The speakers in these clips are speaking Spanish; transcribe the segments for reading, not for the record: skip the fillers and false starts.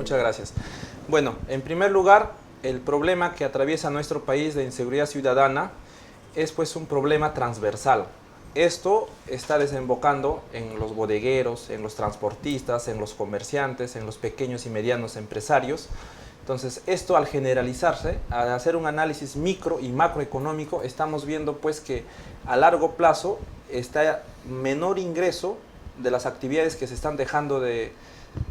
Muchas gracias. Bueno, en primer lugar, el problema que atraviesa nuestro país de inseguridad ciudadana es pues un problema transversal. Esto está desembocando en los bodegueros, en los transportistas, en los comerciantes, en los pequeños y medianos empresarios. Entonces, esto al generalizarse, al hacer un análisis micro y macroeconómico, estamos viendo pues que a largo plazo está menor ingreso de las actividades que se están dejando de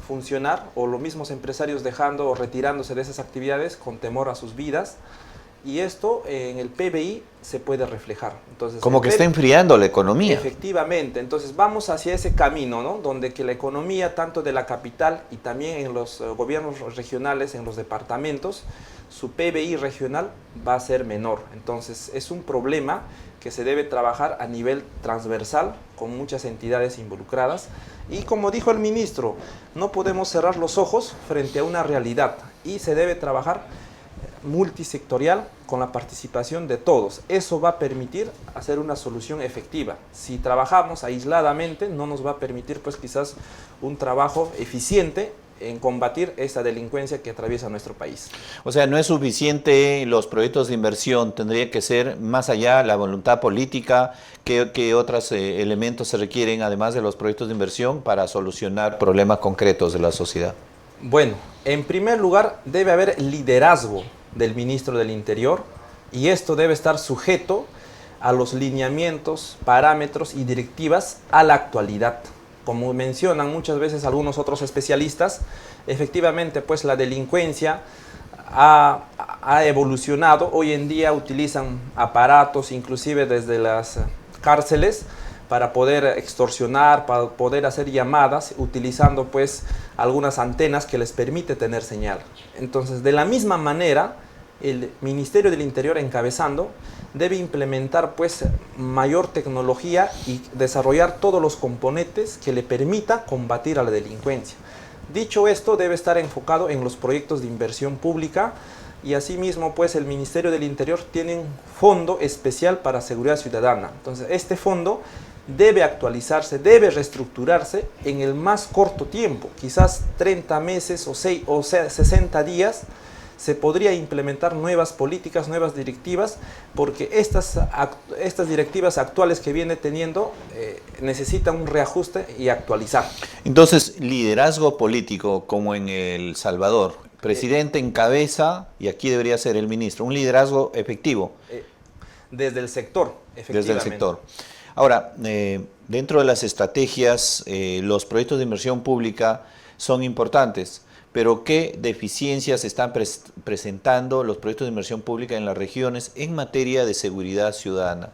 funcionar, o los mismos empresarios dejando o retirándose de esas actividades con temor a sus vidas, y esto en el PBI se puede reflejar. Entonces, como que está enfriando la economía. Efectivamente, entonces vamos hacia ese camino, ¿no? Donde que la economía tanto de la capital y también en los gobiernos regionales, en los departamentos, su PBI regional va a ser menor. Entonces es un problema que se debe trabajar a nivel transversal con muchas entidades involucradas, y como dijo el ministro, no podemos cerrar los ojos frente a una realidad y se debe trabajar multisectorial con la participación de todos. Eso va a permitir hacer una solución efectiva. Si trabajamos aisladamente, no nos va a permitir pues quizás un trabajo eficiente en combatir esta delincuencia que atraviesa nuestro país. O sea, no es suficiente los proyectos de inversión, tendría que ser más allá la voluntad política. ¿Qué otros elementos se requieren además de los proyectos de inversión para solucionar problemas concretos de la sociedad? Bueno, en primer lugar debe haber liderazgo del ministro del Interior, y esto debe estar sujeto a los lineamientos, parámetros y directivas a la actualidad. Como mencionan muchas veces algunos otros especialistas, efectivamente pues la delincuencia ha evolucionado. Hoy en día utilizan aparatos, inclusive desde las cárceles, para poder extorsionar, para poder hacer llamadas, utilizando pues algunas antenas que les permite tener señal. Entonces, de la misma manera, el Ministerio del Interior, encabezando, debe implementar pues mayor tecnología y desarrollar todos los componentes que le permita combatir a la delincuencia. Dicho esto, debe estar enfocado en los proyectos de inversión pública, y asimismo pues el Ministerio del Interior tiene un fondo especial para seguridad ciudadana. Entonces, este fondo debe actualizarse, debe reestructurarse en el más corto tiempo, quizás 30 meses o 60 días, se podría implementar nuevas políticas, nuevas directivas, porque estas directivas actuales que viene teniendo necesitan un reajuste y actualizar. Entonces, liderazgo político como en El Salvador, presidente en cabeza, y aquí debería ser el ministro, un liderazgo efectivo. Desde el sector, efectivamente. Desde el sector. Ahora, dentro de las estrategias, los proyectos de inversión pública son importantes, pero ¿qué deficiencias están presentando los proyectos de inversión pública en las regiones en materia de seguridad ciudadana?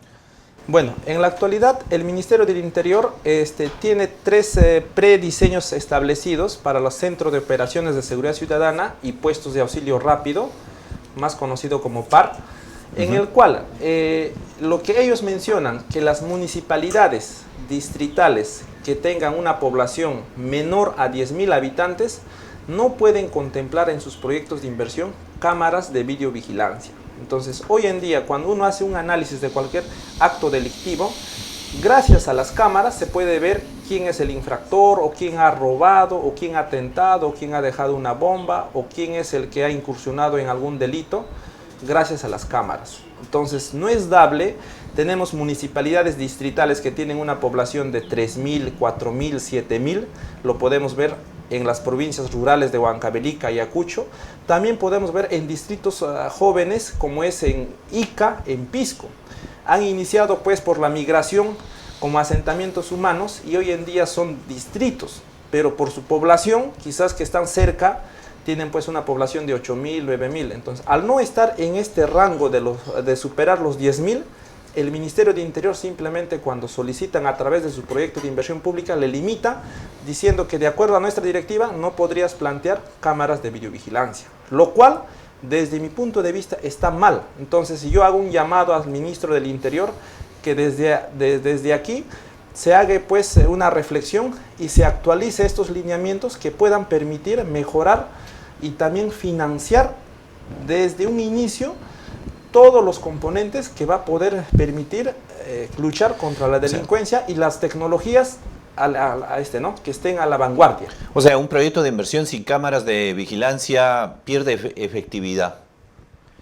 Bueno, en la actualidad el Ministerio del Interior tiene 3 prediseños establecidos para los centros de operaciones de seguridad ciudadana y puestos de auxilio rápido, más conocido como PAR, en el cual lo que ellos mencionan, que las municipalidades distritales que tengan una población menor a 10.000 habitantes no pueden contemplar en sus proyectos de inversión cámaras de videovigilancia. Entonces, hoy en día, cuando uno hace un análisis de cualquier acto delictivo, gracias a las cámaras se puede ver quién es el infractor, o quién ha robado, o quién ha atentado, o quién ha dejado una bomba, o quién es el que ha incursionado en algún delito, gracias a las cámaras. Entonces, no es dable. Tenemos municipalidades distritales que tienen una población de 3.000, 4.000, 7.000, lo podemos ver en las provincias rurales de Huancavelica y Ayacucho. También podemos ver en distritos jóvenes, como es en Ica, en Pisco. Han iniciado pues por la migración como asentamientos humanos, y hoy en día son distritos, pero por su población, quizás que están cerca, tienen pues una población de 8.000, 9.000. Entonces, al no estar en este rango de superar los 10.000, el Ministerio de Interior simplemente, cuando solicitan a través de su proyecto de inversión pública, le limita diciendo que de acuerdo a nuestra directiva no podrías plantear cámaras de videovigilancia, lo cual desde mi punto de vista está mal. Entonces, si yo hago un llamado al ministro del Interior, que desde aquí se haga pues una reflexión y se actualice estos lineamientos que puedan permitir mejorar y también financiar desde un inicio todos los componentes que va a poder permitir luchar contra la delincuencia, y las tecnologías ¿no? Que estén a la vanguardia. O sea, un proyecto de inversión sin cámaras de vigilancia pierde efectividad.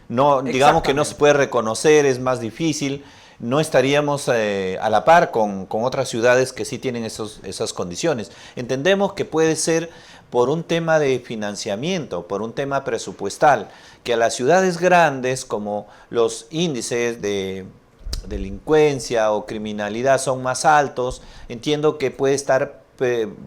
No, digamos que no se puede reconocer, es más difícil. No estaríamos a la par con otras ciudades que sí tienen esas condiciones. Entendemos que puede ser por un tema de financiamiento, por un tema presupuestal, que a las ciudades grandes, como los índices de delincuencia o criminalidad son más altos, entiendo que puede estar,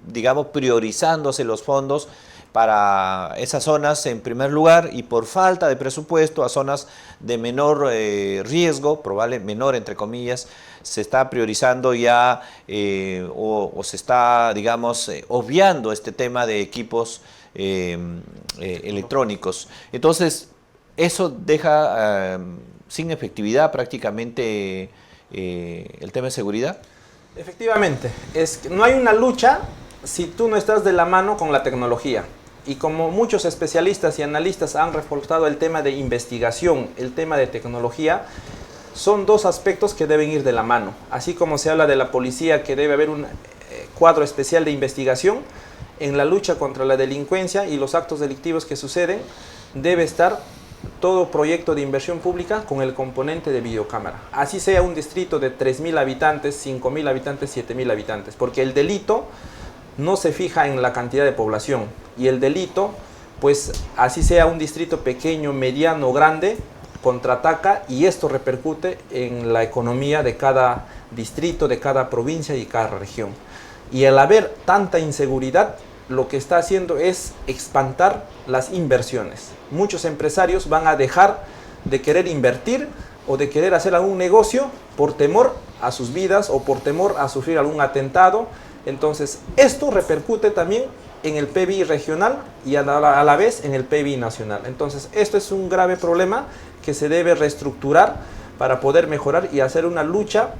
digamos, priorizándose los fondos para esas zonas en primer lugar, y por falta de presupuesto a zonas de menor riesgo, probable menor entre comillas, se está priorizando ya o se está, digamos, obviando este tema de equipos electrónicos. Entonces, eso deja sin efectividad prácticamente el tema de seguridad. Efectivamente, es que no hay una lucha si tú no estás de la mano con la tecnología. Y como muchos especialistas y analistas han reforzado el tema de investigación, el tema de tecnología, son dos aspectos que deben ir de la mano. Así como se habla de la policía, que debe haber un cuadro especial de investigación, en la lucha contra la delincuencia y los actos delictivos que suceden, debe estar todo proyecto de inversión pública con el componente de videocámara. Así sea un distrito de 3.000 habitantes, 5.000 habitantes, 7.000 habitantes, porque el delito no se fija en la cantidad de población, y el delito, pues así sea un distrito pequeño, mediano, grande, contraataca, y esto repercute en la economía de cada distrito, de cada provincia y cada región. Y al haber tanta inseguridad, lo que está haciendo es espantar las inversiones. Muchos empresarios van a dejar de querer invertir o de querer hacer algún negocio por temor a sus vidas o por temor a sufrir algún atentado. Entonces, esto repercute también en el PBI regional y a la vez en el PBI nacional. Entonces, esto es un grave problema que se debe reestructurar para poder mejorar y hacer una lucha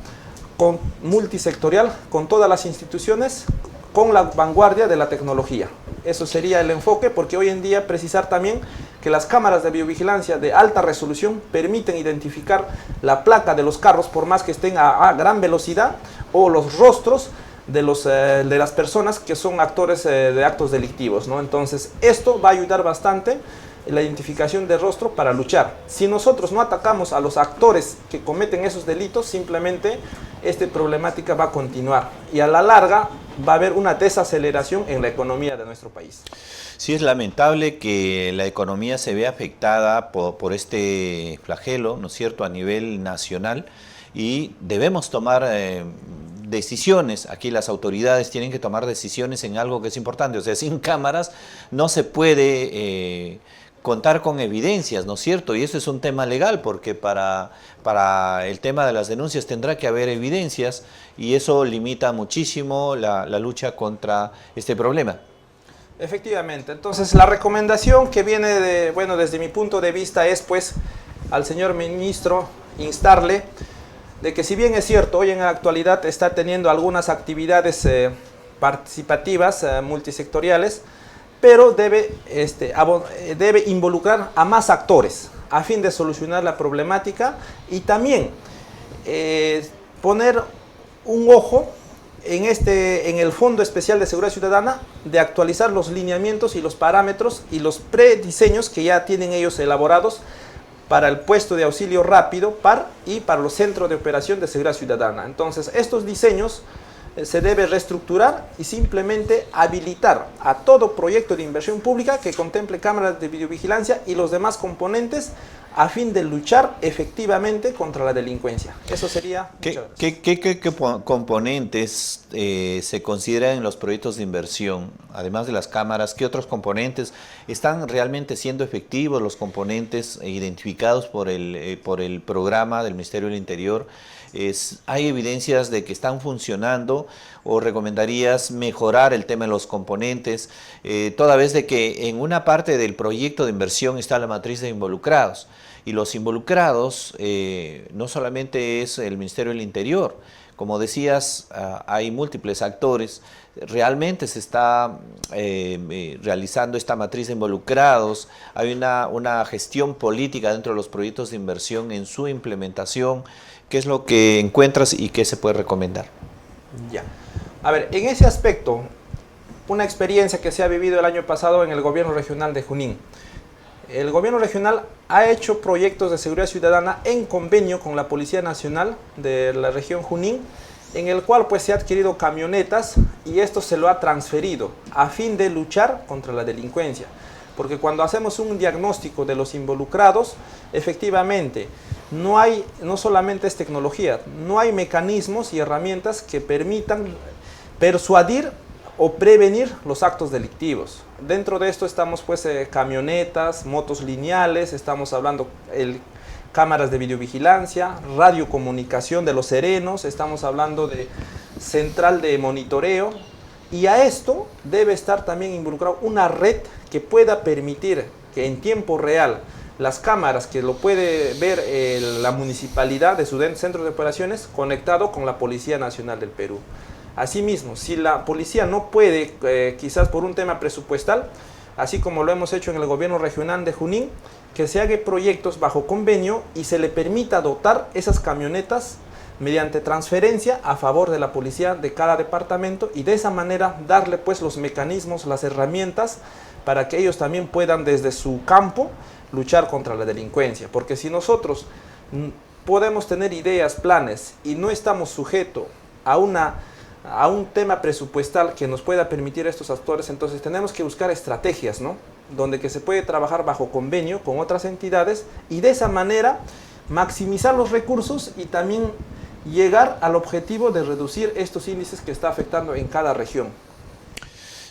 multisectorial con todas las instituciones, con la vanguardia de la tecnología. Eso sería el enfoque, porque hoy en día precisar también que las cámaras de biovigilancia de alta resolución permiten identificar la placa de los carros por más que estén a gran velocidad, o los rostros de las personas que son actores de actos delictivos, ¿no? Entonces, esto va a ayudar bastante en la identificación de rostro para luchar. Si nosotros no atacamos a los actores que cometen esos delitos, simplemente esta problemática va a continuar y a la larga va a haber una desaceleración en la economía de nuestro país. Sí, es lamentable que la economía se vea afectada por este flagelo, ¿no es cierto?, a nivel nacional, y debemos tomar decisiones. Aquí las autoridades tienen que tomar decisiones en algo que es importante. O sea, sin cámaras no se puede contar con evidencias, ¿no es cierto? Y eso es un tema legal, porque para el tema de las denuncias tendrá que haber evidencias, y eso limita muchísimo la lucha contra este problema. Efectivamente. Entonces, la recomendación que viene desde mi punto de vista es, pues, al señor ministro instarle de que, si bien es cierto, hoy en la actualidad está teniendo algunas actividades participativas, multisectoriales, pero debe involucrar a más actores a fin de solucionar la problemática, y también poner un ojo en el Fondo Especial de Seguridad Ciudadana, de actualizar los lineamientos y los parámetros y los prediseños que ya tienen ellos elaborados para el puesto de auxilio rápido y para los centros de operación de seguridad ciudadana. Entonces, estos diseños se debe reestructurar y simplemente habilitar a todo proyecto de inversión pública que contemple cámaras de videovigilancia y los demás componentes, a fin de luchar efectivamente contra la delincuencia. Eso sería... ¿Qué componentes se consideran en los proyectos de inversión? Además de las cámaras, ¿qué otros componentes están realmente siendo efectivos, los componentes identificados por el programa del Ministerio del Interior? ¿Hay evidencias de que están funcionando, o recomendarías mejorar el tema de los componentes, toda vez de que en una parte del proyecto de inversión está la matriz de involucrados? Y los involucrados no solamente es el Ministerio del Interior, como decías, hay múltiples actores. Realmente se está realizando esta matriz de involucrados, hay una gestión política dentro de los proyectos de inversión en su implementación. ¿Qué es lo que encuentras y qué se puede recomendar? Ya. A ver, en ese aspecto, una experiencia que se ha vivido el año pasado en el gobierno regional de Junín. El gobierno regional ha hecho proyectos de seguridad ciudadana en convenio con la Policía Nacional de la región Junín, en el cual pues se ha adquirido camionetas y esto se lo ha transferido a fin de luchar contra la delincuencia. Porque cuando hacemos un diagnóstico de los involucrados, efectivamente, no solamente es tecnología, no hay mecanismos y herramientas que permitan persuadir o prevenir los actos delictivos. Dentro de esto estamos pues camionetas, motos lineales, estamos hablando cámaras de videovigilancia, radiocomunicación de los serenos, estamos hablando de central de monitoreo, y a esto debe estar también involucrado una red que pueda permitir que en tiempo real las cámaras que lo puede ver la municipalidad de su centro de operaciones conectado con la Policía Nacional del Perú. Asimismo, si la policía no puede, quizás por un tema presupuestal, así como lo hemos hecho en el gobierno regional de Junín, que se hagan proyectos bajo convenio y se le permita dotar esas camionetas mediante transferencia a favor de la policía de cada departamento, y de esa manera darle pues los mecanismos, las herramientas para que ellos también puedan desde su campo luchar contra la delincuencia. Porque si nosotros podemos tener ideas, planes y no estamos sujetos a un tema presupuestal que nos pueda permitir a estos actores, entonces tenemos que buscar estrategias, ¿no? Donde que se puede trabajar bajo convenio con otras entidades y de esa manera maximizar los recursos y también llegar al objetivo de reducir estos índices que está afectando en cada región.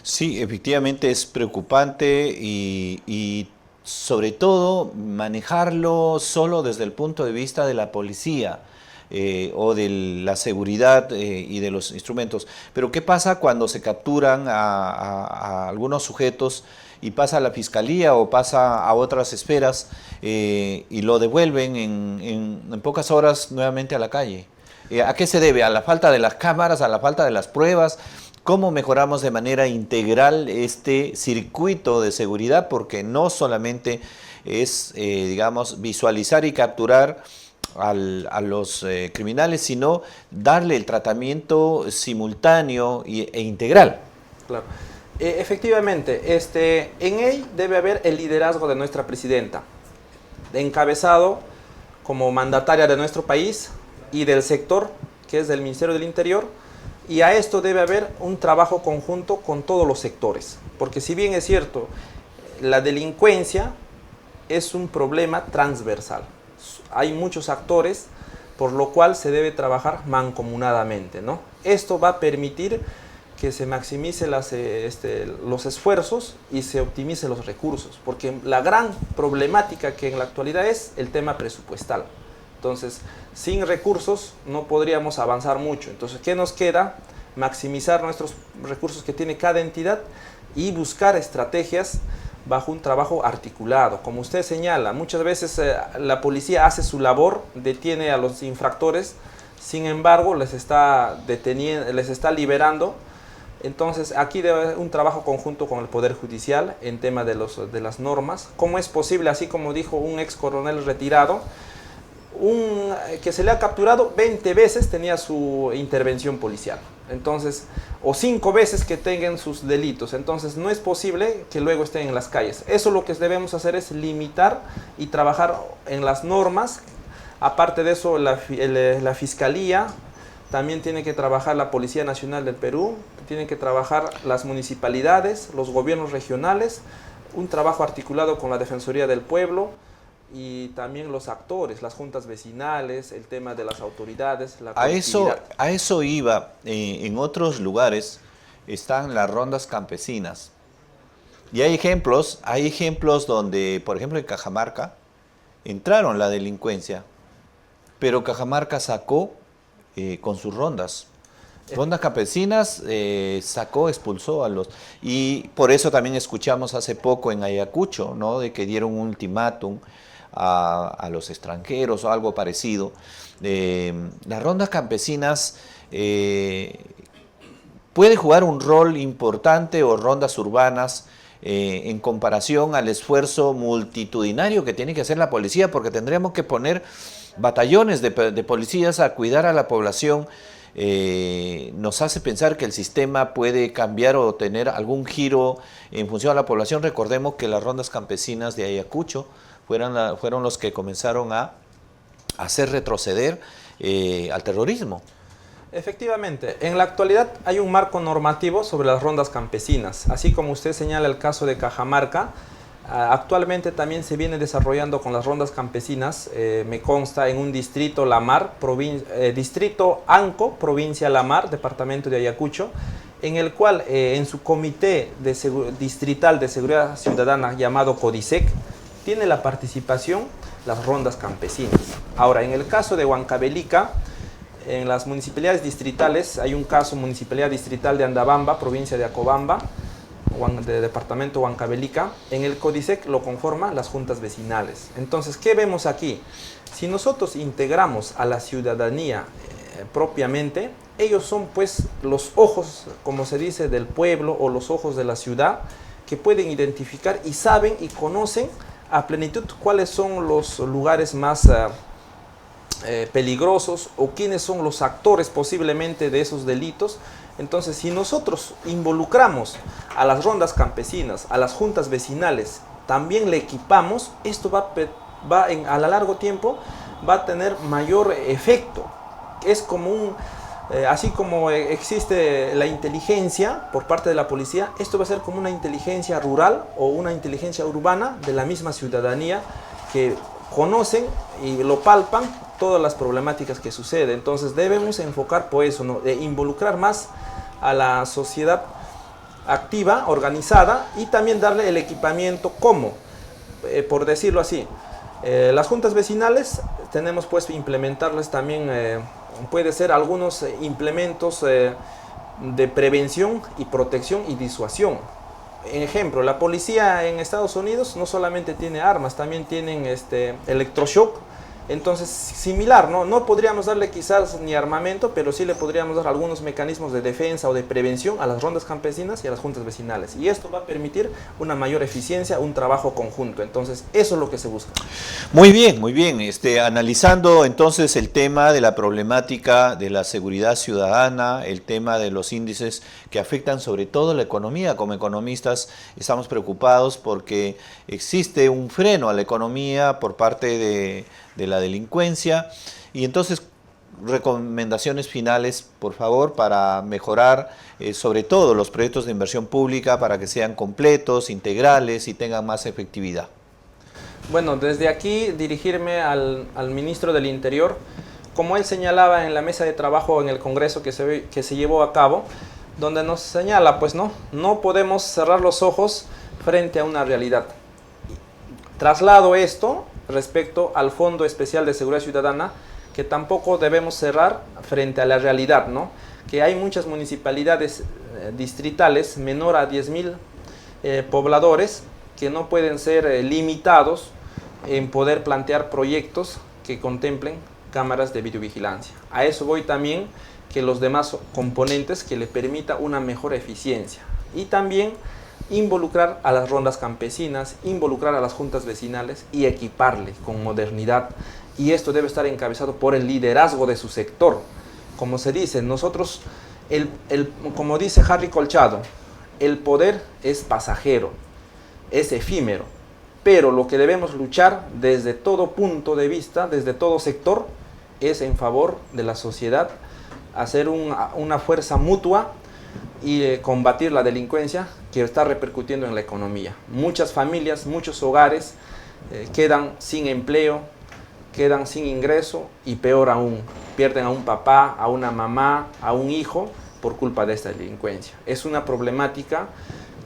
Sí, efectivamente es preocupante y sobre todo manejarlo solo desde el punto de vista de la policía. O de la seguridad y de los instrumentos. Pero ¿qué pasa cuando se capturan a algunos sujetos y pasa a la fiscalía o pasa a otras esferas y lo devuelven en pocas horas nuevamente a la calle? ¿A qué se debe? ¿A la falta de las cámaras, a la falta de las pruebas? ¿Cómo mejoramos de manera integral este circuito de seguridad? Porque no solamente es, digamos, visualizar y capturar a los criminales, sino darle el tratamiento simultáneo e integral. Claro. Efectivamente, en él debe haber el liderazgo de nuestra presidenta, encabezado como mandataria de nuestro país y del sector, que es del Ministerio del Interior, y a esto debe haber un trabajo conjunto con todos los sectores, porque si bien es cierto, la delincuencia es un problema transversal. Hay muchos actores, por lo cual se debe trabajar mancomunadamente, ¿no? Esto va a permitir que se maximice los esfuerzos y se optimice los recursos, porque la gran problemática que en la actualidad es el tema presupuestal. Entonces, sin recursos no podríamos avanzar mucho. Entonces, ¿qué nos queda? Maximizar nuestros recursos que tiene cada entidad y buscar estrategias bajo un trabajo articulado. Como usted señala, muchas veces la policía hace su labor, detiene a los infractores, sin embargo les está deteniendo, les está liberando. Entonces aquí debe haber un trabajo conjunto con el Poder Judicial en tema de las normas. ¿Cómo es posible, así como dijo un ex coronel retirado, que se le ha capturado 20 veces tenía su intervención policial? Entonces, o 5 veces que tengan sus delitos. Entonces no es posible que luego estén en las calles. Eso lo que debemos hacer es limitar y trabajar en las normas. Aparte de eso, la Fiscalía, también tiene que trabajar la Policía Nacional del Perú, tienen que trabajar las municipalidades, los gobiernos regionales, un trabajo articulado con la Defensoría del Pueblo y también los actores, las juntas vecinales, el tema de las autoridades, la colectividad. A eso iba. En otros lugares están las rondas campesinas. Y hay ejemplos donde, por ejemplo, en Cajamarca, entraron la delincuencia, pero Cajamarca sacó con sus rondas campesinas, expulsó a los... Y por eso también escuchamos hace poco en Ayacucho, ¿no?, de que dieron un ultimátum a los extranjeros o algo parecido. Las rondas campesinas puede jugar un rol importante, o rondas urbanas, en comparación al esfuerzo multitudinario que tiene que hacer la policía, porque tendríamos que poner batallones de policías a cuidar a la población nos hace pensar que el sistema puede cambiar o tener algún giro en función a la población. Recordemos que las rondas campesinas de Ayacucho fueron los que comenzaron a hacer retroceder al terrorismo. Efectivamente, en la actualidad hay un marco normativo sobre las rondas campesinas, así como usted señala el caso de Cajamarca. Actualmente también se viene desarrollando con las rondas campesinas, me consta, en un distrito La Mar, distrito Anco, provincia La Mar, departamento de Ayacucho, en el cual en su comité distrital de seguridad ciudadana llamado CODISEC tiene la participación las rondas campesinas. Ahora, en el caso de Huancavelica, en las municipalidades distritales, hay un caso, Municipalidad Distrital de Andabamba, provincia de Acobamba, de departamento Huancavelica. En el CODISEC lo conforman las juntas vecinales. Entonces, ¿qué vemos aquí? Si nosotros integramos a la ciudadanía propiamente, ellos son pues los ojos, como se dice, del pueblo o los ojos de la ciudad, que pueden identificar y saben y conocen a plenitud cuáles son los lugares más peligrosos o quiénes son los actores posiblemente de esos delitos. Entonces, si nosotros involucramos a las rondas campesinas, a las juntas vecinales, también le equipamos, esto a largo tiempo va a tener mayor efecto. Es como así como existe la inteligencia por parte de la policía, esto va a ser como una inteligencia rural o una inteligencia urbana de la misma ciudadanía que conocen y lo palpan todas las problemáticas que suceden. Entonces debemos enfocar por eso, ¿no? Involucrar más a la sociedad activa, organizada, y también darle el equipamiento como, por decirlo así, las juntas vecinales tenemos pues implementarles también, puede ser algunos implementos de prevención y protección y disuasión. Ejemplo, la policía en Estados Unidos no solamente tiene armas, también tienen electroshock. Entonces, similar, ¿no? No podríamos darle quizás ni armamento, pero sí le podríamos dar algunos mecanismos de defensa o de prevención a las rondas campesinas y a las juntas vecinales. Y esto va a permitir una mayor eficiencia, un trabajo conjunto. Entonces, eso es lo que se busca. Muy bien, muy bien. Analizando entonces el tema de la problemática de la seguridad ciudadana, el tema de los índices que afectan sobre todo la economía. Como economistas estamos preocupados porque existe un freno a la economía por parte de la delincuencia, y entonces recomendaciones finales, por favor, para mejorar sobre todo los proyectos de inversión pública para que sean completos, integrales y tengan más efectividad. Bueno, desde aquí dirigirme al ministro del Interior, como él señalaba en la mesa de trabajo en el Congreso que se llevó a cabo, donde nos señala, pues no podemos cerrar los ojos frente a una realidad. Traslado esto respecto al Fondo Especial de Seguridad Ciudadana, que tampoco debemos cerrar frente a la realidad, ¿no? Que hay muchas municipalidades distritales menor a 10,000 pobladores que no pueden ser limitados en poder plantear proyectos que contemplen cámaras de videovigilancia. A eso voy también, que los demás componentes que le permita una mejor eficiencia, y también involucrar a las rondas campesinas, involucrar a las juntas vecinales y equiparle con modernidad. Y esto debe estar encabezado por el liderazgo de su sector. Como se dice, nosotros, como dice Harry Colchado, el poder es pasajero, es efímero, pero lo que debemos luchar desde todo punto de vista, desde todo sector, es en favor de la sociedad, hacer una fuerza mutua y combatir la delincuencia que está repercutiendo en la economía. Muchas familias, muchos hogares quedan sin empleo, quedan sin ingreso, y peor aún, pierden a un papá, a una mamá, a un hijo por culpa de esta delincuencia. Es una problemática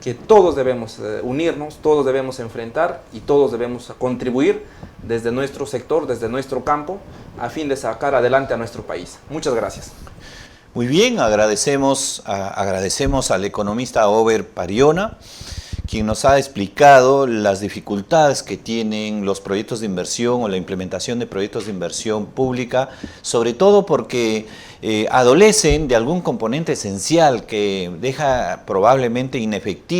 que todos debemos unirnos, todos debemos enfrentar y todos debemos contribuir desde nuestro sector, desde nuestro campo, a fin de sacar adelante a nuestro país. Muchas gracias. Muy bien, agradecemos al economista Ober Pariona, quien nos ha explicado las dificultades que tienen los proyectos de inversión o la implementación de proyectos de inversión pública, sobre todo porque adolecen de algún componente esencial que deja probablemente inefectiva